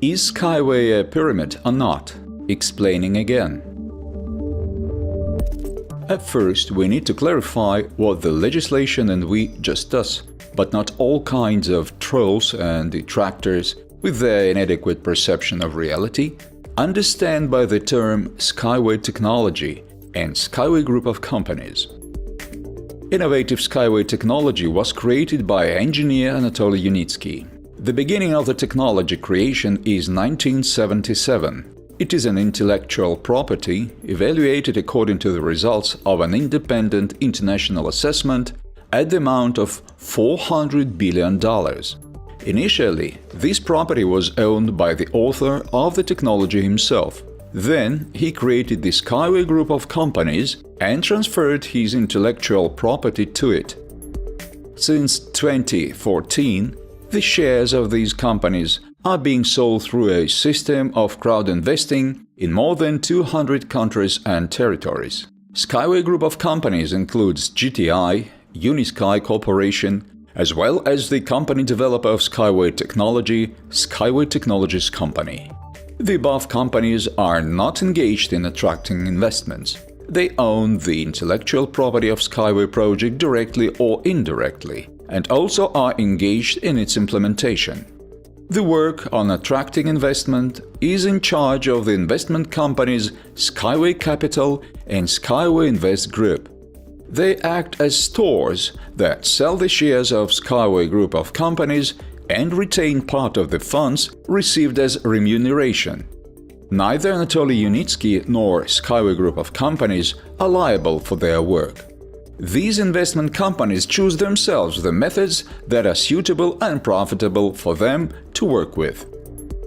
Is SkyWay a pyramid or not? Explaining again. At first, we need to clarify what the legislation and we just does, but not all kinds of trolls and detractors with their inadequate perception of reality understand by the term SkyWay technology and SkyWay Group of Companies. Innovative SkyWay technology was created by engineer Anatoly Yunitsky. The beginning of the technology creation is 1977. It is an intellectual property evaluated according to the results of an independent international assessment at the amount of $400 billion. Initially, this property was owned by the author of the technology himself. Then he created the SkyWay Group of Companies and transferred his intellectual property to it. Since 2014, the shares of these companies are being sold through a system of crowd investing in more than 200 countries and territories. SkyWay Group of Companies includes GTI, Unisky Corporation, as well as the company developer of SkyWay technology, SkyWay Technologies Company. The above companies are not engaged in attracting investments. They own the intellectual property of SkyWay project directly or indirectly, and also are engaged in its implementation. The work on attracting investment is in charge of the investment companies SkyWay Capital and SkyWay Invest Group. They act as stores that sell the shares of SkyWay Group of Companies and retain part of the funds received as remuneration. Neither Anatoly Yunitsky nor SkyWay Group of Companies are liable for their work. These investment companies choose themselves the methods that are suitable and profitable for them to work with.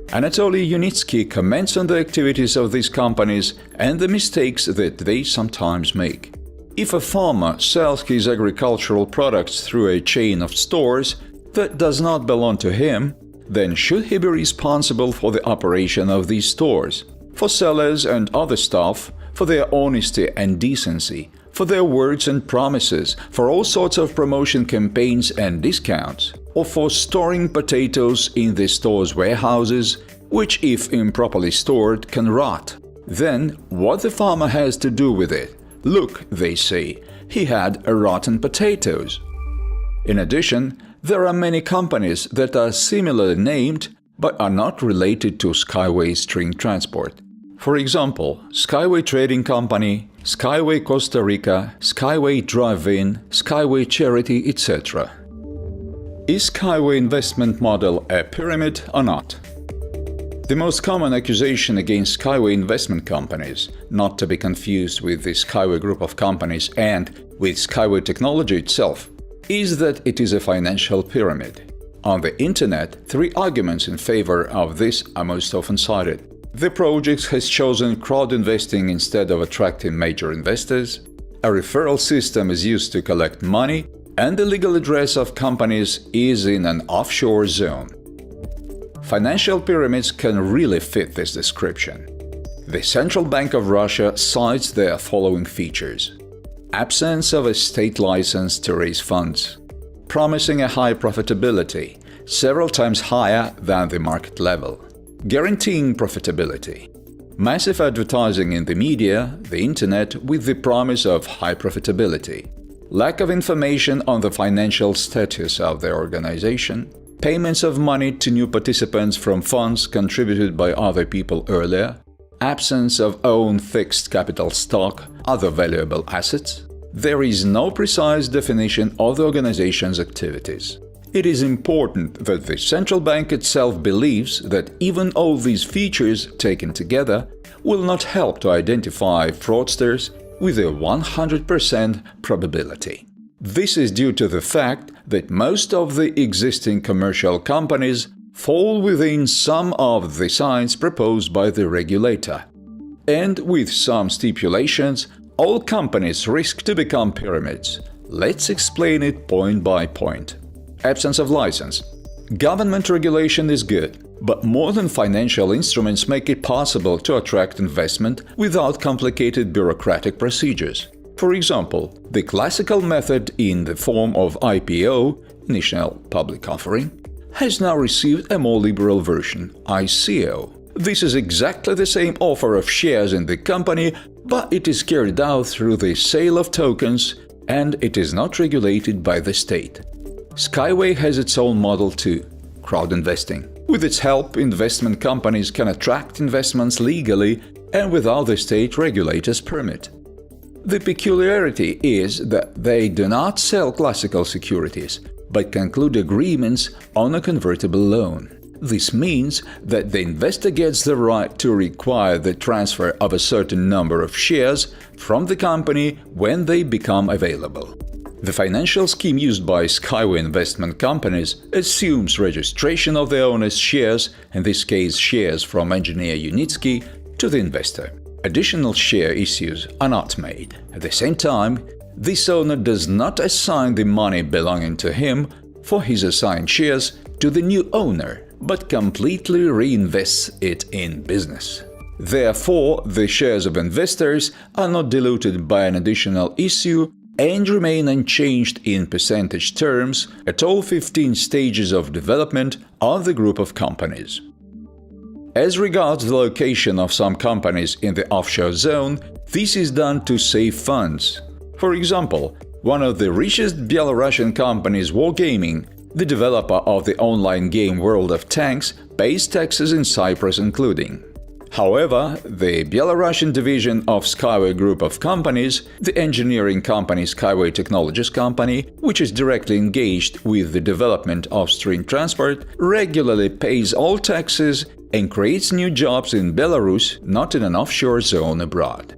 Anatoly Yunitsky comments on the activities of these companies and the mistakes that they sometimes make. If a farmer sells his agricultural products through a chain of stores that does not belong to him, then should he be responsible for the operation of these stores, for sellers and other staff, for their honesty and decency, for their words and promises, for all sorts of promotion campaigns and discounts, or for storing potatoes in the store's warehouses, which if improperly stored can rot? Then what the farmer has to do with it? Look, they say, he had rotten potatoes. In addition, there are many companies that are similarly named but are not related to SkyWay String Transport. For example, SkyWay Trading Company, SkyWay Costa Rica, SkyWay Drive-In, SkyWay Charity, etc. Is SkyWay investment model a pyramid or not? The most common accusation against SkyWay investment companies, not to be confused with the SkyWay Group of Companies and with SkyWay technology itself, is that it is a financial pyramid. On the internet, 3 arguments in favor of this are most often cited. The project has chosen crowd investing instead of attracting major investors, a referral system is used to collect money, and the legal address of companies is in an offshore zone. Financial pyramids can really fit this description. The Central Bank of Russia cites their following features: absence of a state license to raise funds, promising a high profitability, several times higher than the market level, guaranteeing profitability, massive advertising in the media, the internet with the promise of high profitability, lack of information on the financial status of the organization, payments of money to new participants from funds contributed by other people earlier, absence of own fixed capital stock, other valuable assets. There is no precise definition of the organization's activities. It is important that the central bank itself believes that even all these features taken together will not help to identify fraudsters with a 100% probability. This is due to the fact that most of the existing commercial companies fall within some of the signs proposed by the regulator. And with some stipulations, all companies risk to become pyramids. Let's explain it point by point. Absence of license. Government regulation is good, but modern financial instruments make it possible to attract investment without complicated bureaucratic procedures. For example, the classical method in the form of IPO, initial public offering, has now received a more liberal version, ICO. This is exactly the same offer of shares in the company, but it is carried out through the sale of tokens, and it is not regulated by the state. SkyWay has its own model too, crowd investing. With its help, investment companies can attract investments legally and without the state regulator's permit. The peculiarity is that they do not sell classical securities, but conclude agreements on a convertible loan. This means that the investor gets the right to require the transfer of a certain number of shares from the company when they become available. The financial scheme used by SkyWay investment companies assumes registration of the owner's shares, in this case shares from engineer Unitsky, to the investor. Additional share issues are not made. At the same time, this owner does not assign the money belonging to him for his assigned shares to the new owner, but completely reinvests it in business. Therefore, the shares of investors are not diluted by an additional issue and remain unchanged in percentage terms at all 15 stages of development of the group of companies. As regards the location of some companies in the offshore zone, this is done to save funds. For example, one of the richest Belarusian companies, Wargaming, the developer of the online game World of Tanks, pays taxes in Cyprus including. However, the Belarusian division of SkyWay Group of Companies, the engineering company SkyWay Technologies Company, which is directly engaged with the development of stream transport, regularly pays all taxes and creates new jobs in Belarus, not in an offshore zone abroad.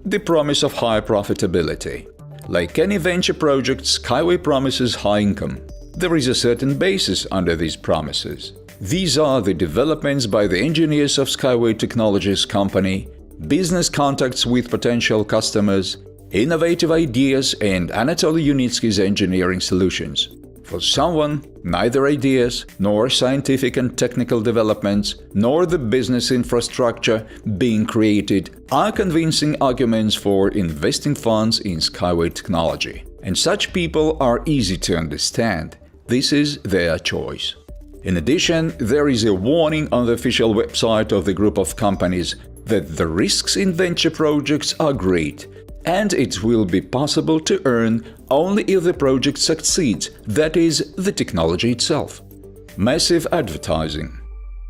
The promise of high profitability. Like any venture project, SkyWay promises high income. There is a certain basis under these promises. These are the developments by the engineers of SkyWay Technologies Company, business contacts with potential customers, innovative ideas and Anatoly Unitsky's engineering solutions. For someone, neither ideas, nor scientific and technical developments, nor the business infrastructure being created are convincing arguments for investing funds in SkyWay technology. And such people are easy to understand. This is their choice. In addition, there is a warning on the official website of the group of companies that the risks in venture projects are great, and it will be possible to earn only if the project succeeds, that is, the technology itself. Massive advertising.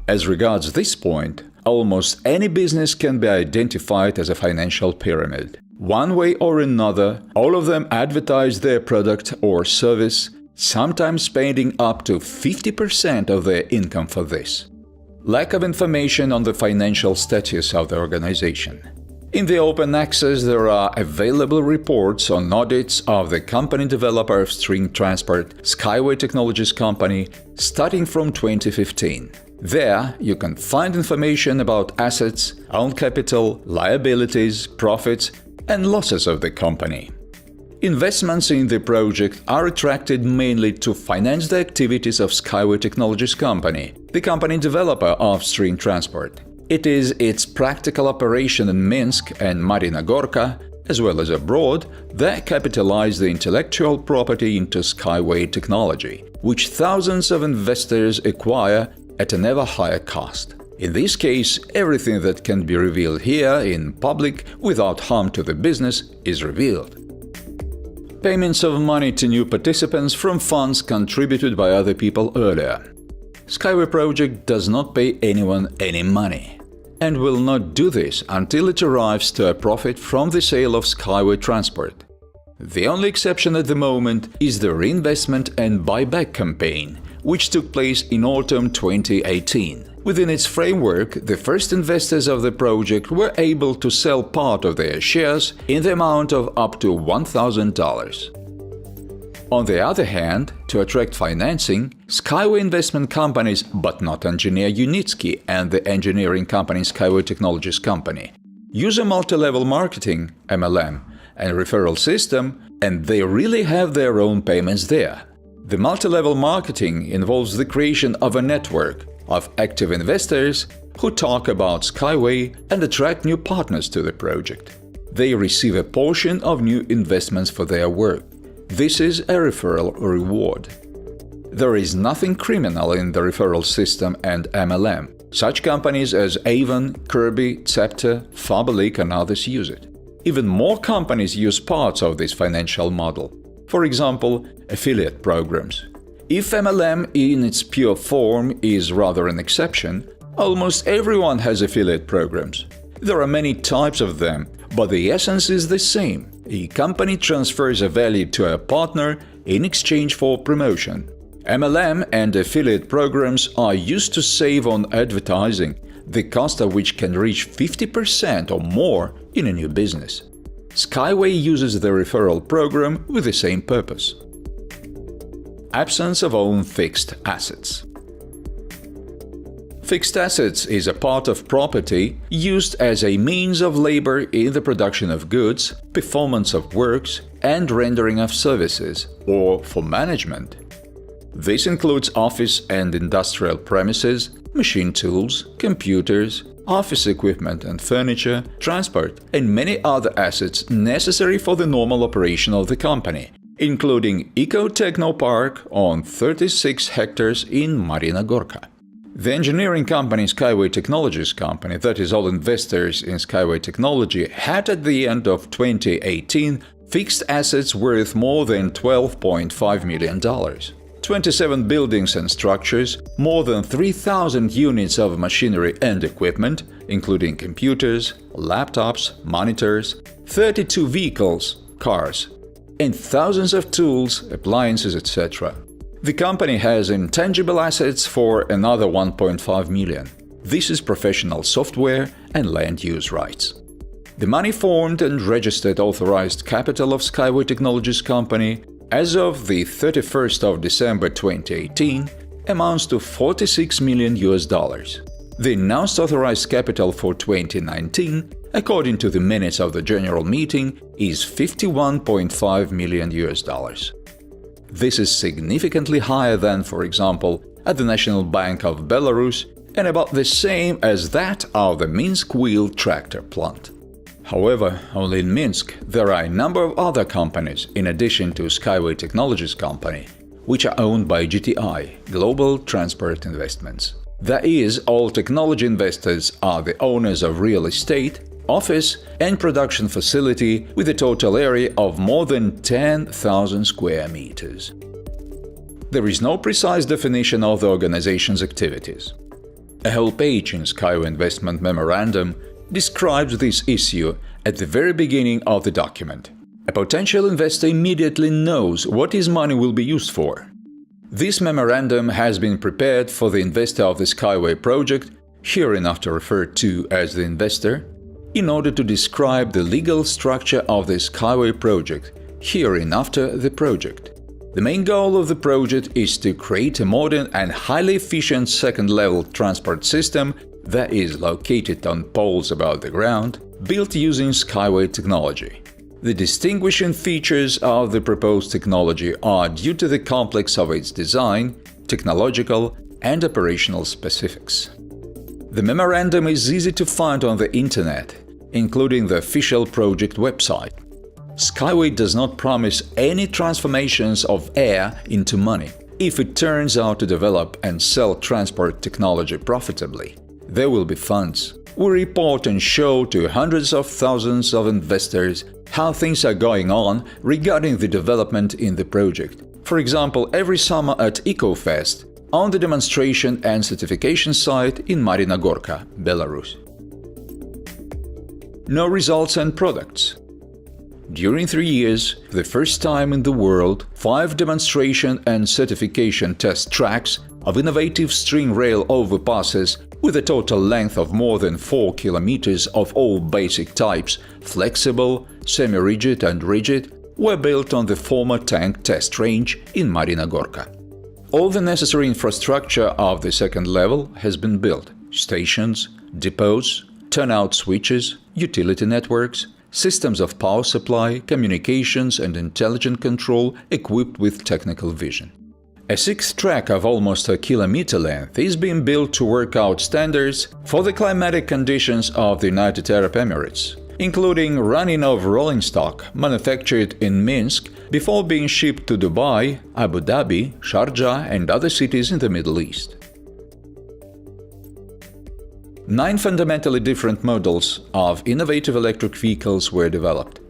As regards this point, almost any business can be identified as a financial pyramid. One way or another, all of them advertise their product or service, sometimes spending up to 50% of their income for this. Lack of information on the financial status of the organization. In the open access, there are available reports on audits of the company developer of stream transport, SkyWay Technologies Company, starting from 2015. There, you can find information about assets, own capital, liabilities, profits, and losses of the company. Investments in the project are attracted mainly to finance the activities of SkyWay Technologies Company, the company developer of stream transport. It is its practical operation in Minsk and Marina Gorka, as well as abroad, that capitalize the intellectual property into SkyWay technology, which thousands of investors acquire at an ever higher cost. In this case, everything that can be revealed here in public without harm to the business is revealed. Payments of money to new participants from funds contributed by other people earlier. SkyWay project does not pay anyone any money, and will not do this until it arrives to a profit from the sale of SkyWay transport. The only exception at the moment is the reinvestment and buyback campaign, which took place in autumn 2018. Within its framework, the first investors of the project were able to sell part of their shares in the amount of up to $1,000. On the other hand, to attract financing, SkyWay investment companies, but not engineer Unitsky and the engineering company SkyWay Technologies Company, use a multi-level marketing (MLM) and referral system, and they really have their own payments there. The multi-level marketing involves the creation of a network of active investors who talk about SkyWay and attract new partners to the project. They receive a portion of new investments for their work. This is a referral reward. There is nothing criminal in the referral system and MLM. Such companies as Avon, Kirby, Cepter, Faberlic and others use it. Even more companies use parts of this financial model. For example, affiliate programs. If MLM in its pure form is rather an exception, almost everyone has affiliate programs. There are many types of them, but the essence is the same. A company transfers a value to a partner in exchange for promotion. MLM and affiliate programs are used to save on advertising, the cost of which can reach 50% or more in a new business. SkyWay uses the referral program with the same purpose. Absence of own fixed assets. Fixed assets is a part of property used as a means of labor in the production of goods, performance of works, and rendering of services, or for management. This includes office and industrial premises, machine tools, computers, office equipment and furniture, transport, and many other assets necessary for the normal operation of the company, including Eco-Techno Park on 36 hectares in Marina Gorka. The engineering company SkyWay Technologies Company, that is all investors in SkyWay Technology, had at the end of 2018 fixed assets worth more than $12.5 million. 27 buildings and structures, more than 3,000 units of machinery and equipment, including computers, laptops, monitors, 32 vehicles, cars, and thousands of tools, appliances, etc. The company has intangible assets for another $1.5 million. This is professional software and land use rights. The money formed and registered authorized capital of SkyWay Technologies Company as of the 31st of December 2018 amounts to $46 million. The announced authorized capital for 2019, according to the minutes of the general meeting, is $51.5 million. This is significantly higher than, for example, at the National Bank of Belarus and about the same as that of the Minsk wheel tractor plant. However, only in Minsk there are a number of other companies, in addition to SkyWay Technologies Company, which are owned by GTI, Global Transport Investments. That is, all technology investors are the owners of real estate, office and production facility with a total area of more than 10,000 square meters. There is no precise definition of the organization's activities. A whole page in SkyWay Investment Memorandum describes this issue at the very beginning of the document. A potential investor immediately knows what his money will be used for. This memorandum has been prepared for the investor of the SkyWay project, hereinafter referred to as the investor, in order to describe the legal structure of the SkyWay project, hereinafter the project. The main goal of the project is to create a modern and highly efficient second-level transport system that is located on poles above the ground, built using SkyWay technology. The distinguishing features of the proposed technology are due to the complex of its design, technological and operational specifics. The memorandum is easy to find on the internet, including the official project website. SkyWay does not promise any transformations of air into money. If it turns out to develop and sell transport technology profitably, there will be funds. We report and show to hundreds of thousands of investors how things are going on regarding the development in the project. For example, every summer at EcoFest, on the demonstration and certification site in Marina Gorka, Belarus. No results and products. During 3 years, for the first time in the world, 5 demonstration and certification test tracks of innovative string rail overpasses with a total length of more than 4 kilometers of all basic types, flexible, semi-rigid and rigid, were built on the former tank test range in Marina Gorka. All the necessary infrastructure of the second level has been built: stations, depots, turnout switches, utility networks, systems of power supply, communications and intelligent control equipped with technical vision. A 6th track of almost a kilometer length is being built to work out standards for the climatic conditions of the United Arab Emirates. including running of rolling stock manufactured in Minsk before being shipped to Dubai, Abu Dhabi, Sharjah and other cities in the Middle East. 9 fundamentally different models of innovative electric vehicles were developed: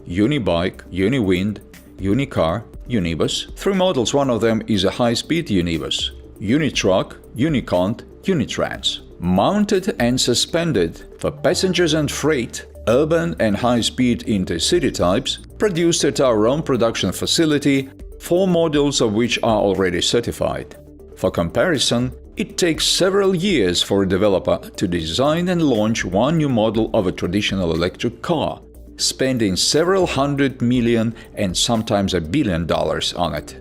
Unibike, Uniwind, Unicar, Unibus. 3 models, one of them is a high-speed Unibus, Unitruck, Unicont, Unitrans. Mounted and suspended for passengers and freight, urban and high-speed intercity types, produced at our own production facility, 4 models of which are already certified. For comparison, it takes several years for a developer to design and launch one new model of a traditional electric car, spending several $100 million and sometimes $1 billion on it.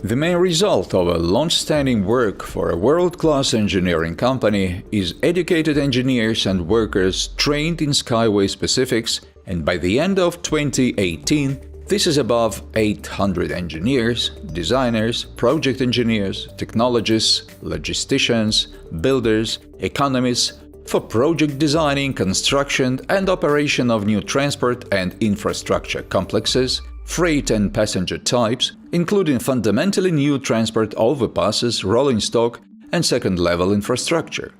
The main result of a long-standing work for a world-class engineering company is educated engineers and workers trained in SkyWay specifics, and by the end of 2018, this is above 800 engineers, designers, project engineers, technologists, logisticians, builders, economists, for project designing, construction and operation of new transport and infrastructure complexes, freight and passenger types, including fundamentally new transport overpasses, rolling stock and second-level infrastructure.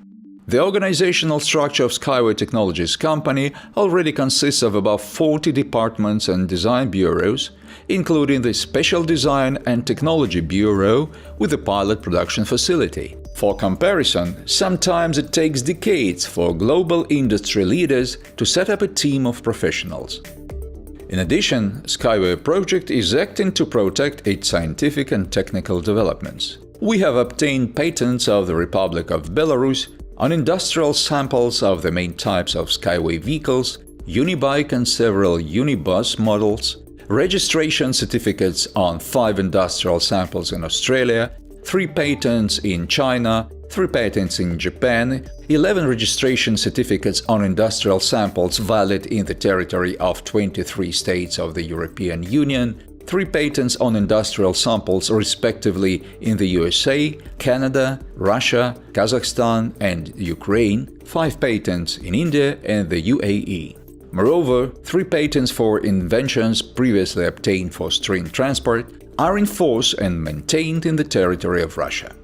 The organizational structure of SkyWay Technologies company already consists of about 40 departments and design bureaus, including the Special Design and Technology Bureau with a pilot production facility. For comparison, sometimes it takes decades for global industry leaders to set up a team of professionals. In addition, SkyWay project is acting to protect its scientific and technical developments. We have obtained patents of the Republic of Belarus on industrial samples of the main types of SkyWay vehicles, Unibike and several Unibus models, registration certificates on 5 industrial samples in Australia, 3 patents in China, 3 patents in Japan, 11 registration certificates on industrial samples valid in the territory of 23 states of the European Union, 3 patents on industrial samples respectively in the USA, Canada, Russia, Kazakhstan and Ukraine, 5 patents in India and the UAE. Moreover, 3 patents for inventions previously obtained for string transport are in force and maintained in the territory of Russia.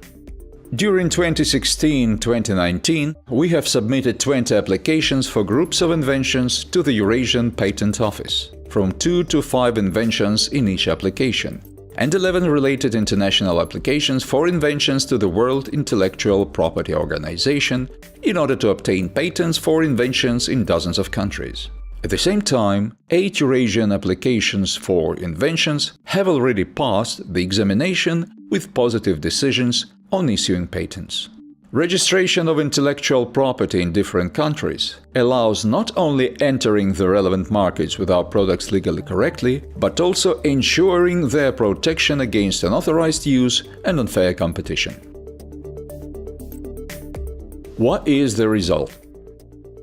During 2016-2019, we have submitted 20 applications for groups of inventions to the Eurasian Patent Office, from 2 to 5 inventions in each application, and 11 related international applications for inventions to the World Intellectual Property Organization in order to obtain patents for inventions in dozens of countries. At the same time, 8 Eurasian applications for inventions have already passed the examination with positive decisions on issuing patents. Registration of intellectual property in different countries allows not only entering the relevant markets with our products legally correctly, but also ensuring their protection against unauthorized use and unfair competition. What is the result?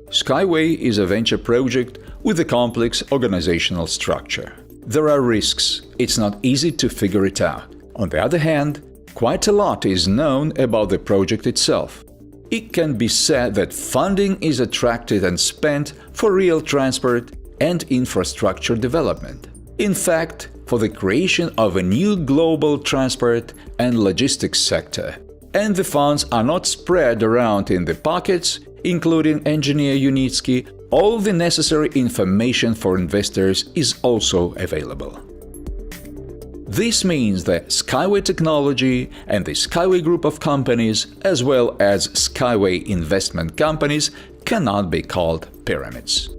SkyWay is a venture project with a complex organizational structure. There are risks, it's not easy to figure it out. On the other hand, quite a lot is known about the project itself. It can be said that funding is attracted and spent for real transport and infrastructure development. In fact, for the creation of a new global transport and logistics sector. And the funds are not spread around in the pockets, including engineer Unitsky. All the necessary information for investors is also available. This means that SkyWay Technology and the SkyWay Group of Companies, as well as SkyWay investment companies, cannot be called pyramids.